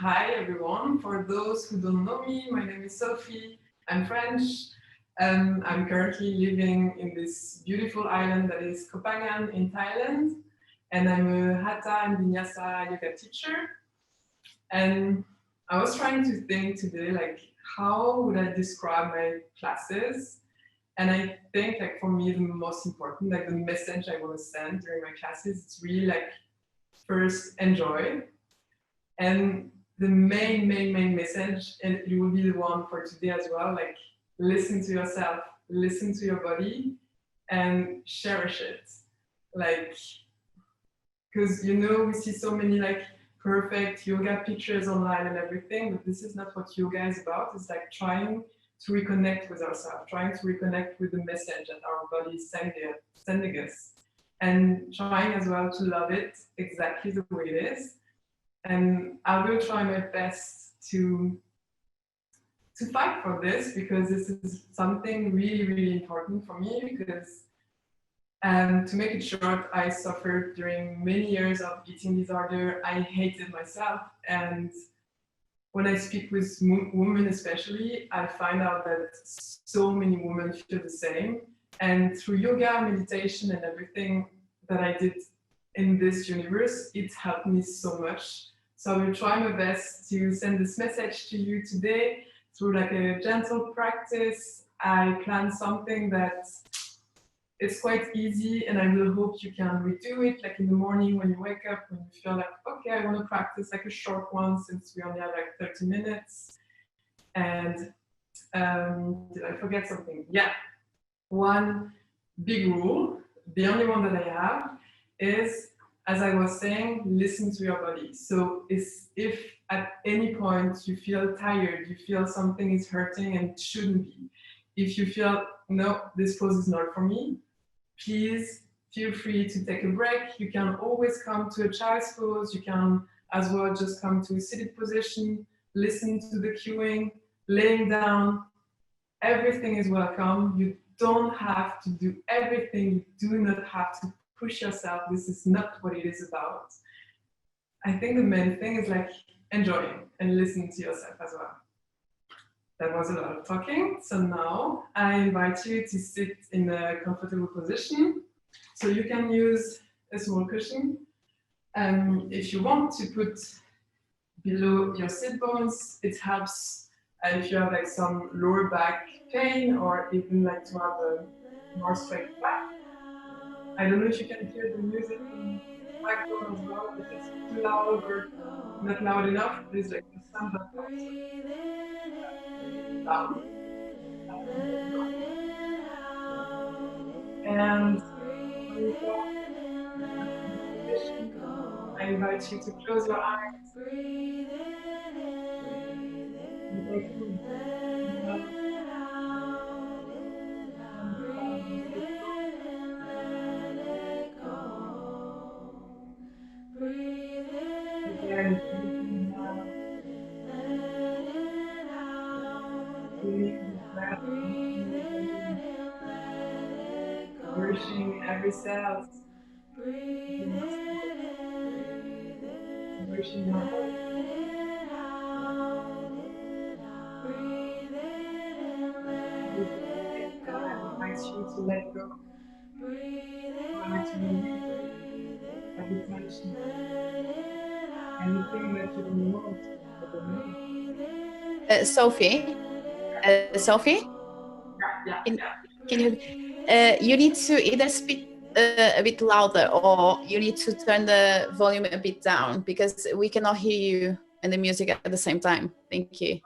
Hi everyone. For those who don't know me, my name is Sophie. I'm French. I'm currently living in this beautiful island that is Koh Phangan in Thailand. And I'm a Hatha and Vinyasa yoga teacher. And I was trying to think today, like, how would I describe my classes? And I think, like, for me, the most important, like, the message I want to send during my classes, it's really like, first, enjoy. And the main message, and it will be the one for today as well, like, listen to yourself, listen to your body, and cherish it. Like, because we see so many like perfect yoga pictures online and everything, but this is not what yoga is about. It's like trying to reconnect with ourselves, trying to reconnect with the message that our body is sending us, and trying as well to love it exactly the way it is. And I will try my best to fight for this, because this is something really important for me. Because to make it short, I suffered during many years of eating disorder. I hated myself, and when I speak with women especially, I find out that so many women feel the same. And through yoga, meditation, and everything that I did in this universe, it helped me so much. So I will try my best to send this message to you today through like a gentle practice. I plan something that it's quite easy, and I will hope you can redo it like in the morning when you wake up, when you feel like, okay, I want to practice like a short one since we only have like 30 minutes. And did I forget something? Yeah, one big rule, the only one that I have, is, as I was saying, listen to your body. So if at any point you feel tired, you feel something is hurting and it shouldn't be, if you feel, no, this pose is not for me, please feel free to take a break. You can always come to a child's pose. You can as well just come to a seated position, listen to the cueing, laying down. Everything is welcome. You don't have to do everything. You do not have to push yourself. This is not what it is about. I think the main thing is like enjoying and listening to yourself as well. That was a lot of talking. So now I invite you to sit in a comfortable position. So you can use a small cushion. If you want to put below your sit bones, it helps if you have like some lower back pain, or even like to have a more straight back. I don't know if you can hear the music in the background as well, if it's too loud or not loud enough. There's like the sound that comes down. And when you go into the position, I invite you to close your eyes and take a deep breath and slowly let go. Again, deep inhale, feeling the breath entering your body, nourishing every cell of your muscles, nourishing your heart. With every exhale, I invite you to let go, try to release every tension, anything that you don't want at the moment. Sophie, Sophie, Yeah. can you? You need to either speak a bit louder, or you need to turn the volume a bit down, because we cannot hear you and the music at the same time. Thank you.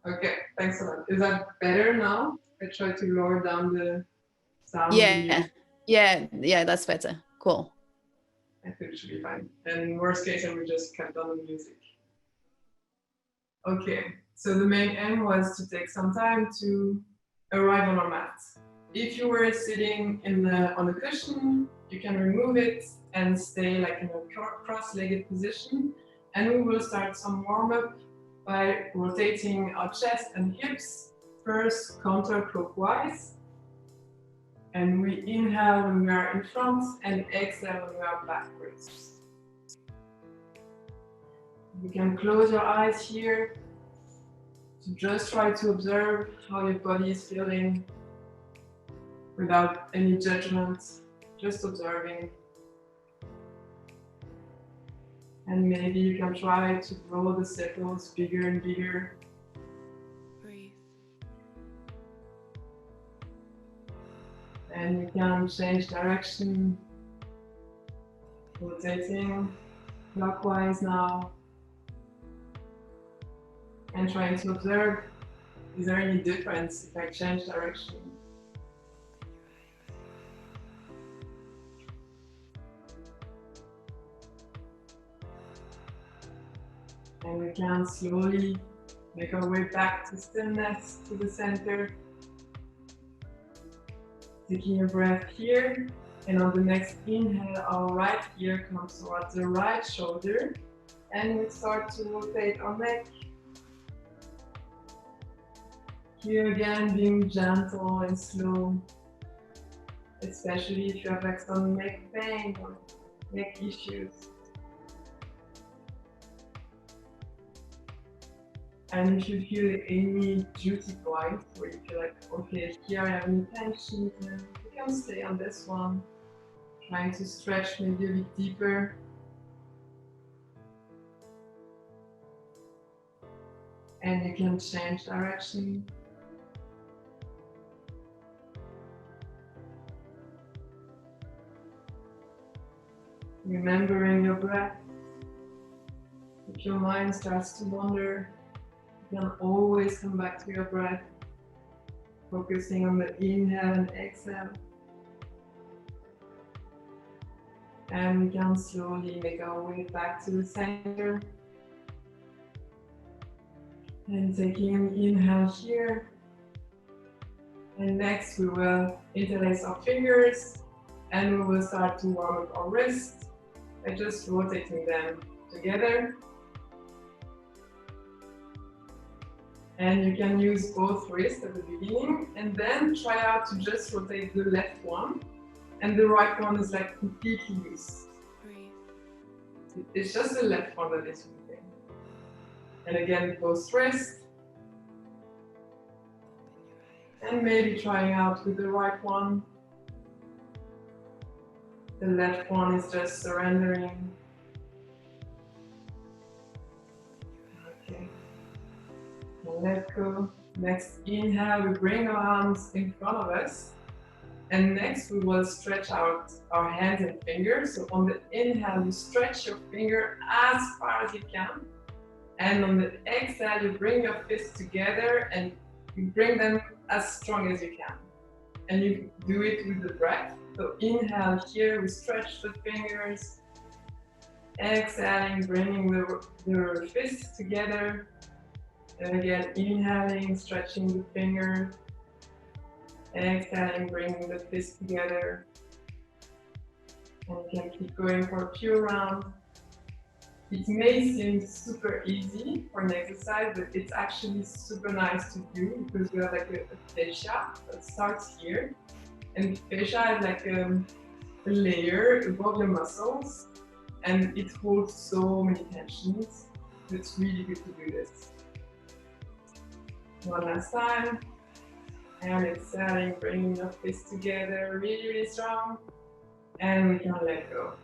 Okay, thanks a lot. Is that better now? I try to lower down the sound. Yeah, that's better. Cool. I think it should be fine. And worst case, I would just cut down the music. Okay, so the main aim was to take some time to arrive on our mat. If you were sitting on a cushion, you can remove it and stay like in a cross-legged position. And we will start some warm-up by rotating our chest and hips, first counterclockwise. And we inhale when we are in front and exhale when we are backwards. You can close your eyes here to just try to observe how your body is feeling without any judgment, just observing. And maybe you can try to draw the circles bigger and bigger. Breathe. And you can change direction, rotating clockwise now. And trying to observe, is there any difference if I change direction? And we can slowly make our way back to stillness, to the center. Taking a breath here, and on the next inhale, our right ear comes towards the right shoulder, and we start to rotate our neck. Here again, being gentle and slow, especially if you have like some neck pain or neck issues. And if you feel any duty point where you feel like, okay, here I have any tension, then you can stay on this one, trying to stretch maybe a bit deeper. And you can change direction. Remembering your breath. If your mind starts to wander, you can always come back to your breath, focusing on the inhale and exhale. And we can slowly make our way back to the center. And taking an inhale here. And next we will interlace our fingers and we will start to warm up our wrists by just rotating them together. And you can use both wrists at the beginning and then try out to just rotate the left one and the right one is like completely loose. Breathe. It's just the left one that is moving. And again, both wrists. And maybe trying out with the right one. The left one is just surrendering. Okay. And let go. Next inhale, we bring our arms in front of us. And next we will stretch out our hands and fingers. So on the inhale, you stretch your finger as far as you can. And on the exhale, you bring your fists together and you bring them as strong as you can. And you do it with the breath. So inhale here, we stretch the fingers. Exhaling, bringing the fists together. And again, inhaling, stretching the fingers. Exhaling, bringing the fists together. And you can keep going for a few rounds. It may seem super easy for an exercise, but it's actually super nice to do because we have like a fascia that starts here. And fascia is like a layer above your muscles and it holds so many tensions. It's really good to do this. One last time. And exhaling, bringing your fists together really, really strong. And we can let go.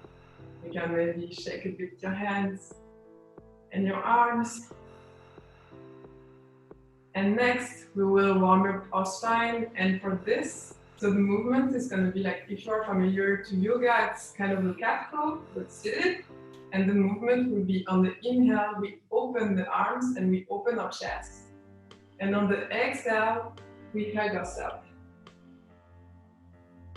You can maybe shake a bit your hands and your arms. And next, we will warm up our spine. And for this, so the movement is going to be like, if you're familiar to yoga, it's kind of a cat flow, but seated. And the movement will be on the inhale, we open the arms and we open our chest. And on the exhale, we hug ourselves.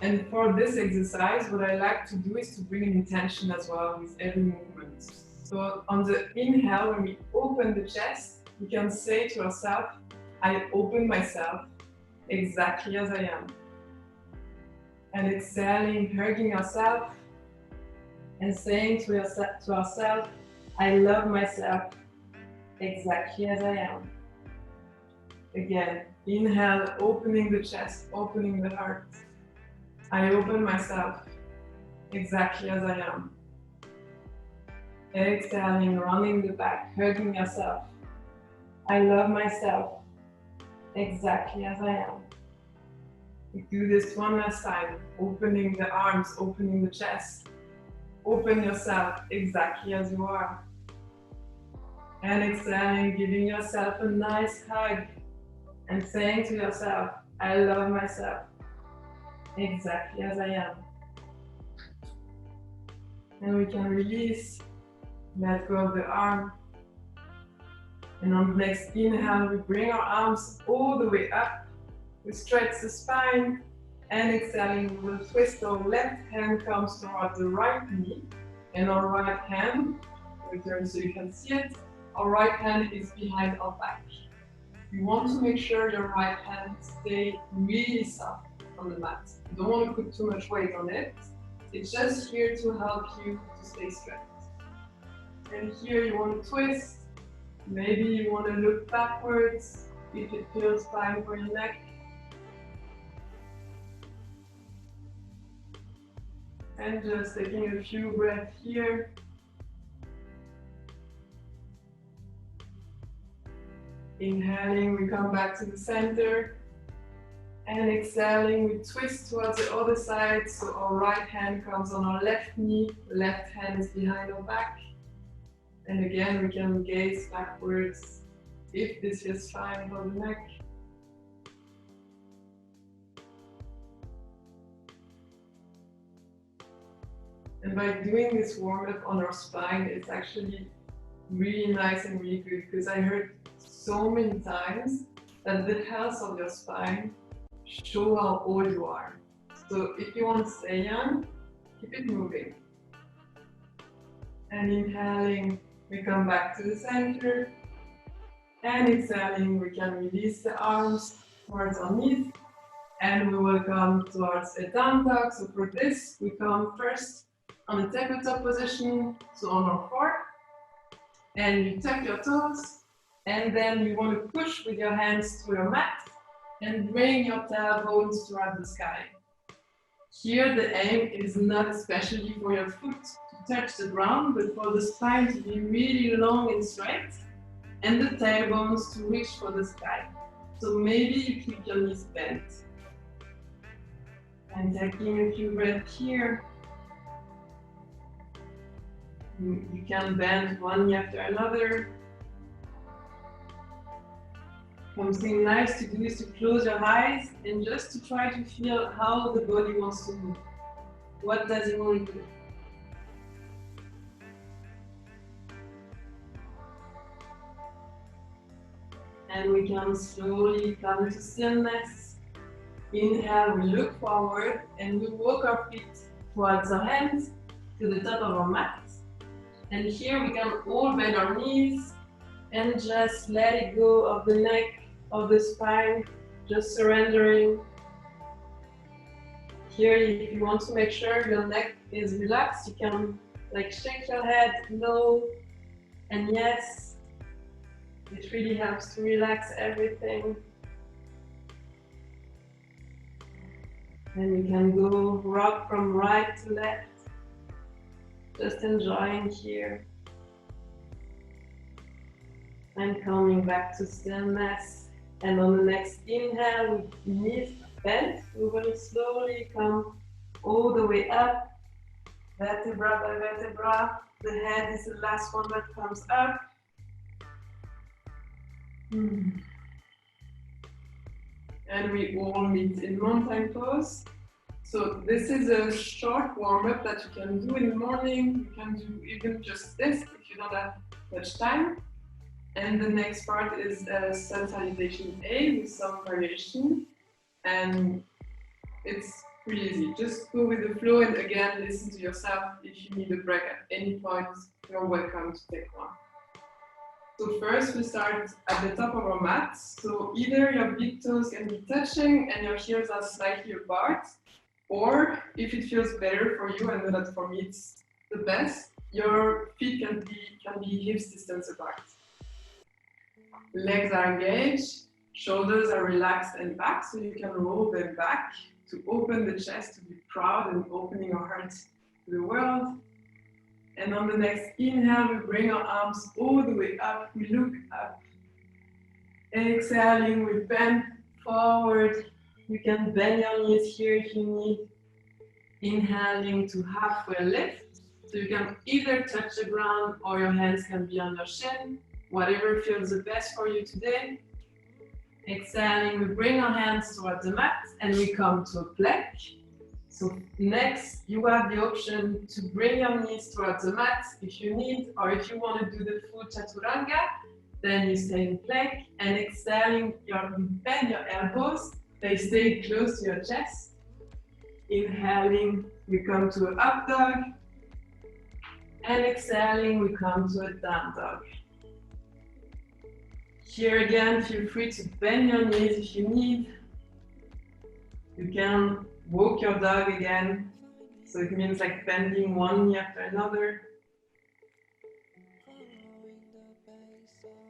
And for this exercise, what I like to do is to bring an intention as well with every movement. So on the inhale, when we open the chest, we can say to ourselves, I open myself exactly as I am. And exhaling, hugging ourselves and saying to ourselves, I love myself exactly as I am. Again, inhale, opening the chest, opening the heart. I open myself exactly as I am. Exhaling, rounding the back, hugging yourself. I love myself exactly as I am. We do this one last time, opening the arms, opening the chest. Open yourself exactly as you are. And exhaling, giving yourself a nice hug and saying to yourself, I love myself exactly as I am. And we can release, let go of the arm. And on the next inhale, we bring our arms all the way up. We stretch the spine. And exhaling, we will twist our left hand comes towards the right knee. And our right hand, return so you can see it, our right hand is behind our back. You want to make sure your right hand stays really soft on the mat. You don't want to put too much weight on it. It's just here to help you to stay straight. And here you want to twist. Maybe you want to look backwards if it feels fine for your neck. And just taking a few breaths here. Inhaling, we come back to the center. And exhaling, we twist towards the other side. So our right hand comes on our left knee, left hand is behind our back. And again, we can gaze backwards if this feels fine for the neck. And by doing this warm-up on our spine, it's actually really nice and really good, because I heard so many times that the health of your spine show how old you are. So if you want to stay young, keep it moving. And inhaling, we come back to the center. And exhaling, we can release the arms towards our knees. And we will come towards a down dog. So for this, we come first on the tabletop position, so on our floor. And you tuck your toes. And then you want to push with your hands to your mat and bring your tailbones towards the sky. Here the aim is not especially for your foot to touch the ground, but for the spine to be really long and straight, and the tailbones to reach for the sky. So maybe you keep your knees bent. And taking a few breaths here. You can bend one knee after another. Something nice to do is to close your eyes and just to try to feel how the body wants to move. What does it want to do? And we can slowly come to stillness. Inhale, we look forward and we walk our feet towards our hands to the top of our mat. And here we can all bend our knees and just let it go of the neck, of the spine, just surrendering. Here, if you want to make sure your neck is relaxed, you can shake your head no and yes. It really helps to relax everything. And you can go rock from right to left, just enjoying here. And coming back to stillness. And on the next inhale, with knees bent, we will slowly come all the way up, vertebra by vertebra. The head is the last one that comes up. And we all meet in mountain pose. So this is a short warm-up that you can do in the morning. You can do even just this if you don't have much time. And the next part is sun salutation A with some variation. And it's pretty easy. Just go with the flow and again, listen to yourself. If you need a break at any point, you're welcome to take one. So first we start at the top of our mat. So either your big toes can be touching and your heels are slightly apart, or if it feels better for you, I know that for me it's the best, your feet can be hips distance apart. Legs are engaged, shoulders are relaxed and back, so you can roll them back to open the chest, to be proud and opening your heart to the world. And on the next inhale, we bring our arms all the way up, we look up. Exhaling, we bend forward. You can bend your knees here if you need. Inhaling to halfway lift. So you can either touch the ground or your hands can be on your shin, whatever feels the best for you today. Exhaling, we bring our hands towards the mat and we come to a plank. So next, you have the option to bring your knees towards the mat if you need, or if you want to do the full chaturanga, then you stay in plank, and exhaling, you bend your elbows, they stay close to your chest. Inhaling, we come to an up dog, and exhaling, we come to a down dog. Here again, feel free to bend your knees if you need. You can walk your dog again, so it means like bending one knee after another.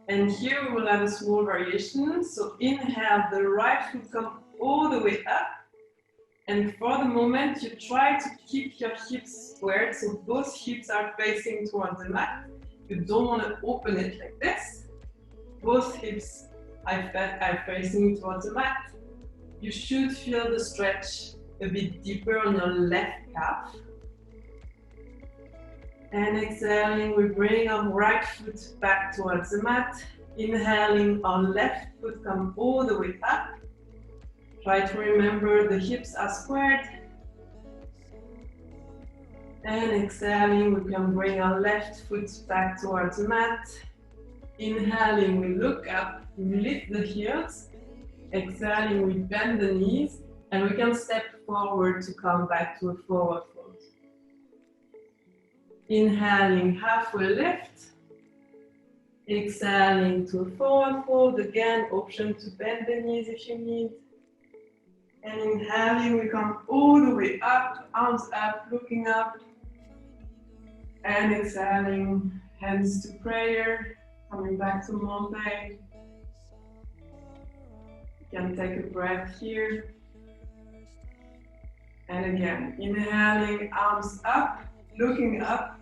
And here we will have a small variation. So inhale, the right foot comes all the way up. And for the moment, you try to keep your hips squared, so both hips are facing towards the mat. You don't want to open it like this. Both hips are facing towards the mat. You should feel the stretch a bit deeper on your left calf. And exhaling, we bring our right foot back towards the mat. Inhaling, our left foot comes all the way up. Try to remember the hips are squared. And exhaling, we can bring our left foot back towards the mat. Inhaling, we look up, we lift the heels. Exhaling, we bend the knees. And we can step forward to come back to a forward fold. Inhaling, halfway lift. Exhaling to a forward fold. Again, option to bend the knees if you need. And inhaling, we come all the way up, arms up, looking up. And exhaling, hands to prayer, coming back to mountain. You can take a breath here. And again, inhaling, arms up, looking up.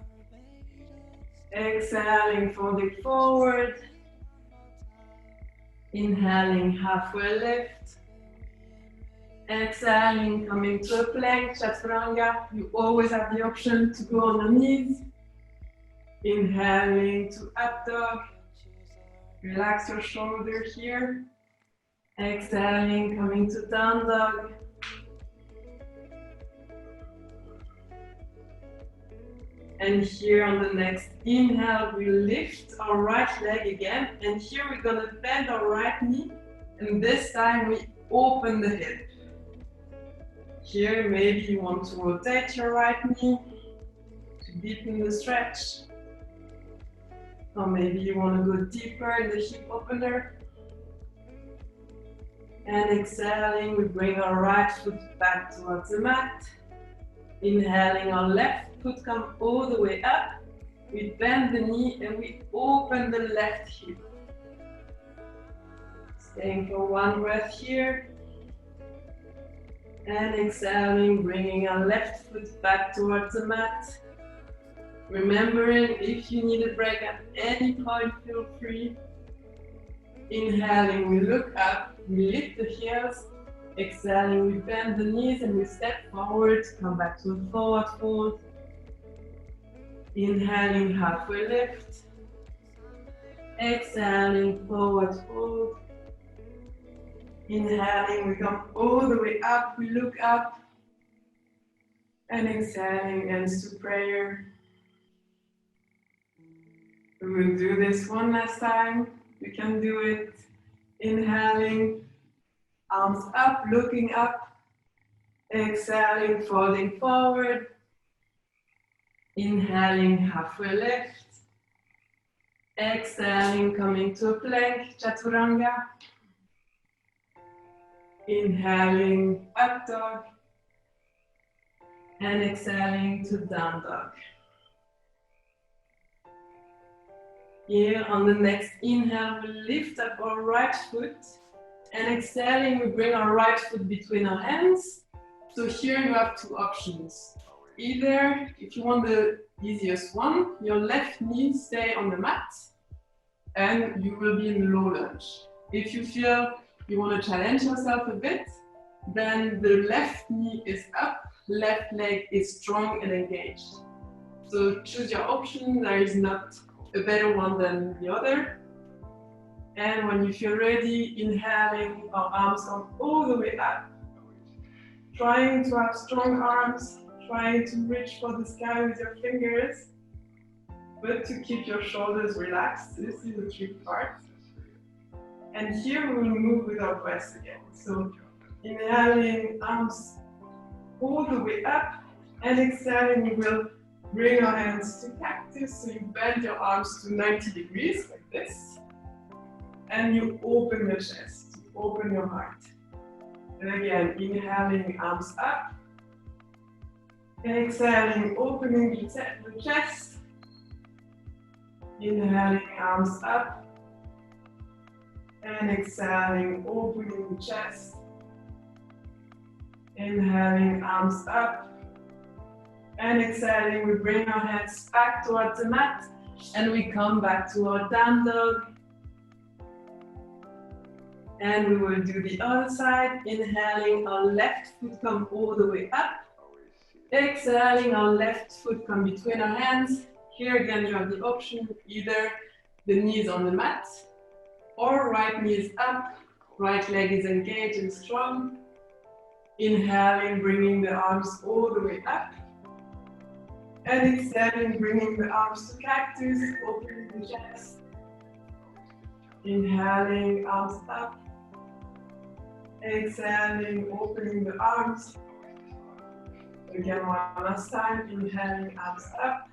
Exhaling, folding forward. Inhaling, halfway lift. Exhaling, coming to a plank, chaturanga. You always have the option to go on your knees. Inhaling to up dog. Relax your shoulder here. Exhaling, coming to down dog. And here on the next inhale, we lift our right leg again. And here we're gonna bend our right knee. And this time we open the hip. Here, maybe you want to rotate your right knee to deepen the stretch. Or maybe you want to go deeper in the hip opener. And exhaling, we bring our right foot back towards the mat. Inhaling, our left foot comes all the way up. We bend the knee and we open the left hip. Staying for one breath here. And exhaling, bringing our left foot back towards the mat. Remembering, if you need a break at any point, feel free. Inhaling, we look up, we lift the heels. Exhaling, we bend the knees and we step forward, come back to a forward fold. Inhaling, halfway lift. Exhaling, forward fold. Inhaling, we come all the way up, we look up. And exhaling, hands to prayer. We will do this one last time. You can do it. Inhaling, arms up, looking up. Exhaling, folding forward. Inhaling, halfway lift. Exhaling, coming to a plank, chaturanga. Inhaling, up dog. And exhaling to down dog. Here on the next inhale, we lift up our right foot. And exhaling, we bring our right foot between our hands. So here you have two options. Either if you want the easiest one. Your left knee stay on the mat and you will be in low lunge. If you feel you want to challenge yourself a bit, then the left knee is up, left leg is strong and engaged. So choose your option, there is not a better one than the other. And when you feel ready, inhaling, our arms come all the way up. Trying to have strong arms, trying to reach for the sky with your fingers, but to keep your shoulders relaxed. This is the tricky part. And here we will move with our breath again. So inhaling, arms all the way up, and exhaling, we will bring our hands to cactus. So you bend your arms to 90 degrees like this, and you open your chest, open your heart. And again, inhaling, arms up, and exhaling, opening the chest. Inhaling, arms up, and exhaling, opening the chest. Inhaling, arms up, and exhaling, we bring our hands back towards the mat, and we come back to our down dog. And we will do the other side. Inhaling, our left foot come all the way up. Exhaling, our left foot come between our hands. Here again, you have the option, either the knees on the mat, or right knee is up, right leg is engaged and strong. Inhaling, bringing the arms all the way up. And exhaling, bringing the arms to cactus, opening the chest. Inhaling, arms up. Exhaling, opening the arms. Again, one last time. Inhaling, arms up.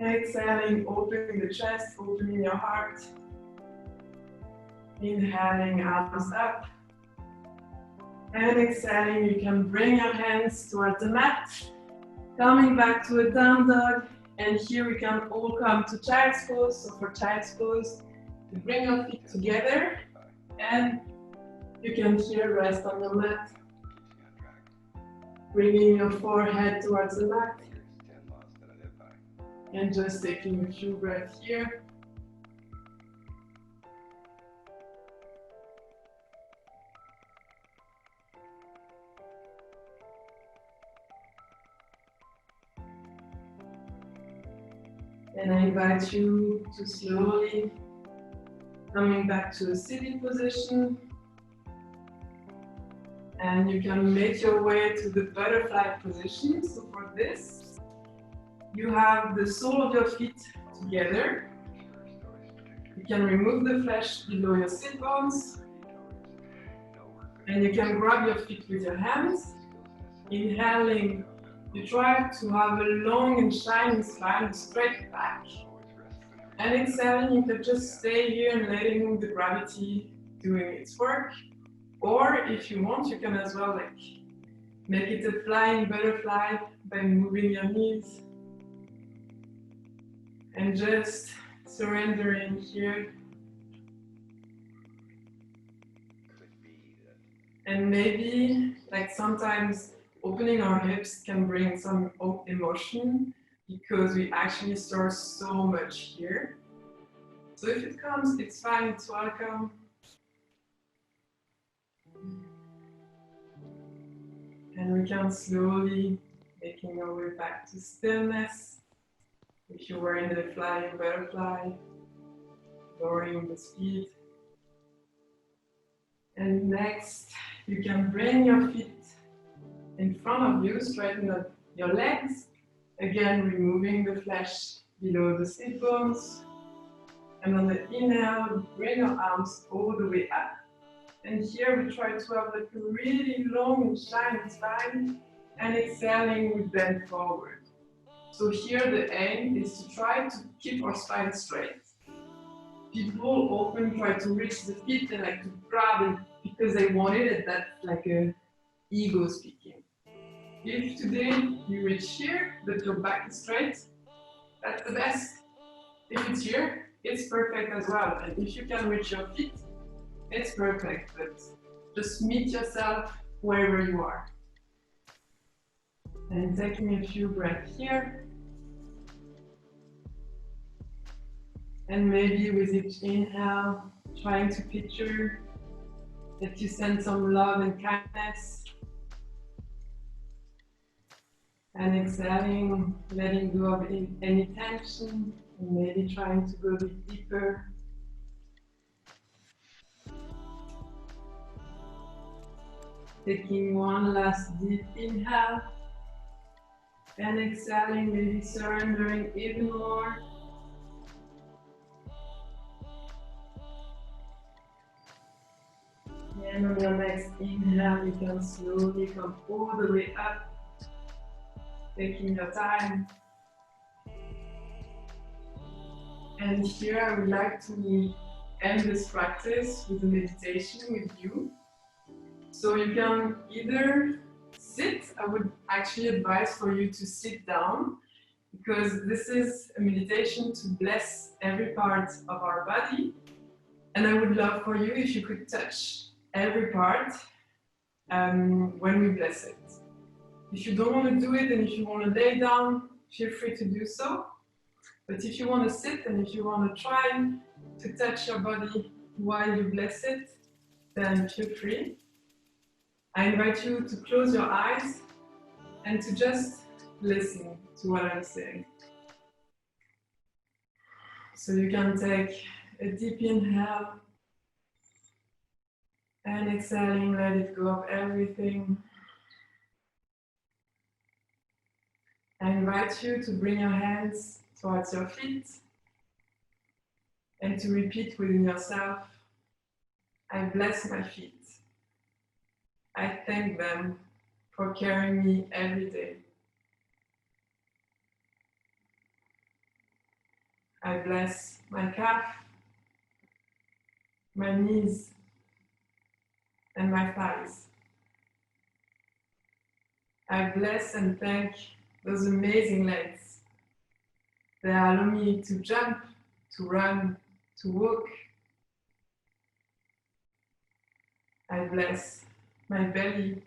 Exhaling, opening the chest, opening your heart. Inhaling, arms up. And exhaling, you can bring your hands towards the mat. Coming back to a down dog. And here we can all come to child's pose. So for child's pose, you bring your feet together and you can here rest on your mat. Bringing your forehead towards the mat. And just taking a few breaths here. And I invite you to slowly coming back to a sitting position. And you can make your way to the butterfly position. So for this, you have the sole of your feet together. You can remove the flesh below your sit bones. And you can grab your feet with your hands. Inhaling, you try to have a long and shining spine, straight back. And exhaling, you can just stay here and letting the gravity doing its work. Or if you want, you can as well make it a flying butterfly by moving your knees. And just surrendering here. And maybe, sometimes opening our hips can bring some emotion because we actually store so much here. So if it comes, it's fine, it's welcome. And we can slowly making our way back to stillness. If you were in the flying butterfly, lowering the speed. And next, you can bring your feet in front of you, straighten up your legs. Again, removing the flesh below the sit bones. And on the inhale, bring your arms all the way up. And here we try to have a really long and shiny spine. And exhaling, we bend forward. So here the aim is to try to keep our spine straight. People often try to reach the feet and to grab it because they want it, and that's a ego speaking. If today you reach here, but your back is straight, that's the best. If it's here, it's perfect as well. And if you can reach your feet, it's perfect. But just meet yourself wherever you are. And taking a few breaths here. And maybe with each inhale, trying to picture that you send some love and kindness. And exhaling, letting go of any tension, and maybe trying to go a bit deeper. Taking one last deep inhale. And exhaling, maybe surrendering even more. And on your next inhale, you can slowly come all the way up, taking your time. And here I would like to end this practice with a meditation with you. So you can either sit, I would actually advise for you to sit down, because this is a meditation to bless every part of our body. And I would love for you if you could touch every part when we bless it. If you don't want to do it and if you want to lay down, feel free to do so. But if you want to sit and if you want to try to touch your body while you bless it, then feel free. I invite you to close your eyes and to just listen to what I'm saying. So you can take a deep inhale and exhaling, let it go of everything. I invite you to bring your hands towards your feet and to repeat within yourself, I bless my feet. I thank them for carrying me every day. I bless my calf, my knees, and my thighs. I bless and thank those amazing legs. They allow me to jump, to run, to walk. I bless my belly,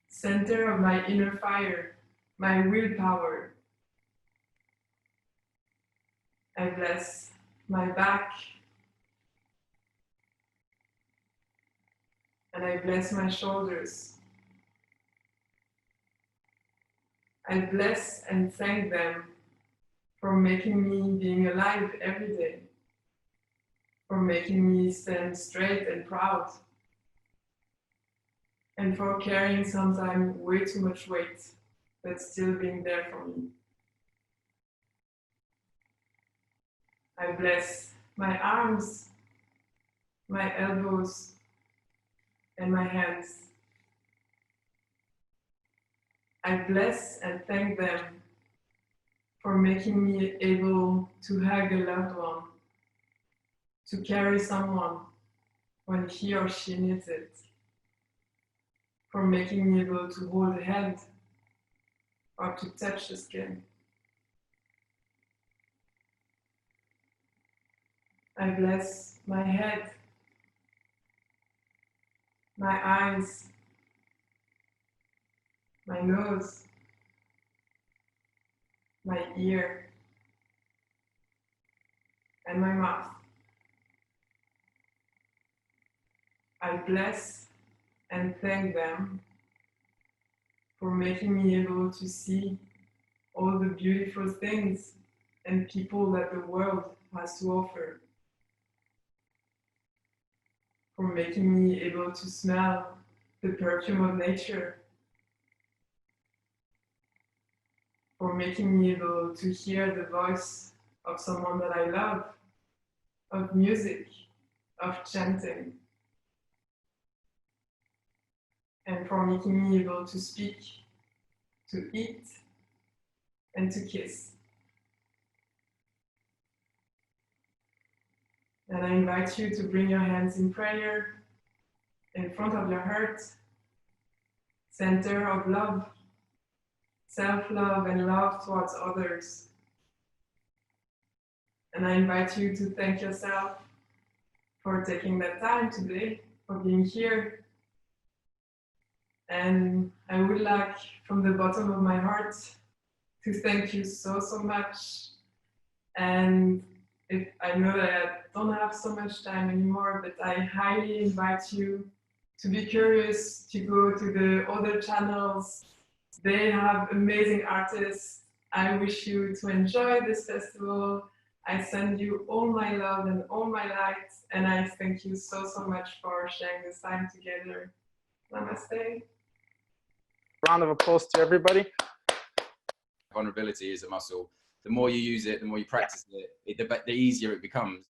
center of my inner fire, my willpower. I bless my back, and I bless my shoulders. I bless and thank them for making me being alive every day, for making me stand straight and proud, and for carrying sometimes way too much weight, but still being there for me. I bless my arms, my elbows, and my hands. I bless and thank them for making me able to hug a loved one, to carry someone when he or she needs it, for making me able to hold a hand or to touch the skin. I bless my head, my eyes, my nose, my ear, and my mouth. I bless and thank them for making me able to see all the beautiful things and people that the world has to offer, for making me able to smell the perfume of nature, for making me able to hear the voice of someone that I love, of music, of chanting, and for making me able to speak, to eat, and to kiss. And I invite you to bring your hands in prayer in front of your heart, center of love, self-love and love towards others. And I invite you to thank yourself for taking that time today, for being here, And I would like, from the bottom of my heart, to thank you so, so much. And I know that I don't have so much time anymore, but I highly invite you to be curious, to go to the other channels. They have amazing artists. I wish you to enjoy this festival. I send you all my love and all my light, and I thank you so, so much for sharing this time together. Namaste. Round of applause to everybody. Vulnerability is a muscle. The more you use it, the more you practice it, the easier it becomes.